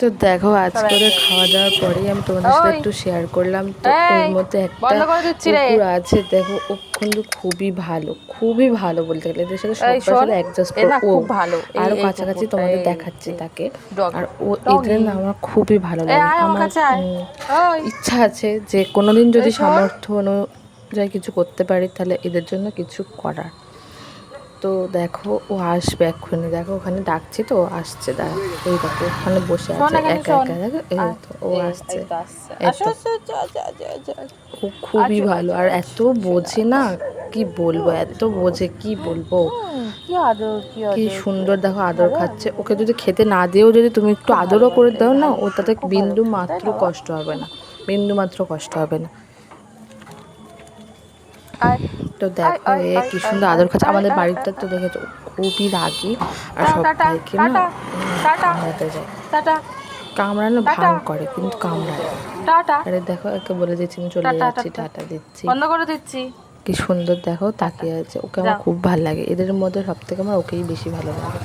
তো দেখো আজকে খাওয়া দাওয়ার পরেই আমি তোমাদের সাথে একটু শেয়ার করলাম। তো ওর মধ্যে একটা কুকুর আছে, দেখো ও কিন্তু খুবই ভালো বলতে গেলে। এদের সাথে সবার সাথে অ্যাডজাস্ট করে ও আরও কাছাকাছি তোমাদের দেখাচ্ছি তাকে। আর ও এদের না আমার খুবই ভালো লাগে। আমার ইচ্ছা আছে যে কোনোদিন যদি সামর্থ্য অনুযায়ী কিছু করতে পারি তাহলে এদের জন্য কিছু করার। তো দেখো ও আসবে এক্ষুনি, দেখো ওখানে ডাকছি তো আসছে, দাঁড়া এই দেখো ওখানে বসে আছে একা একা, দেখো এই তো ও আসছে। ও খুবই ভালো আর এত বোঝে না, কি বলবো, এত বোঝে কি বলবো, কি সুন্দর দেখো আদর খাচ্ছে। ওকে যদি খেতে না দিয়েও যদি তুমি একটু আদরও করে দাও না, ও তাতে বিন্দু মাত্র কষ্ট হবে না, বিন্দু মাত্র কষ্ট হবে না। তো দেখো এ কি সুন্দর আদর খাচ্ছে। আমাদের বাড়িটা তো দেখেছো খুবই রাগী আর সবাইকে না কামড়াতে যায়, কামড়ানো ভান করে কিন্তু কামড়ায়। আরে দেখো একে বলে দিচ্ছি আমি চলে যাচ্ছি, টাটা দিচ্ছি, বন্ধ করে দিচ্ছি। কি সুন্দর দেখো তাকিয়ে আছে, ওকে আমার খুব ভালো লাগে। এদের মধ্যে সব থেকে আমার ওকেই বেশি ভালো লাগে।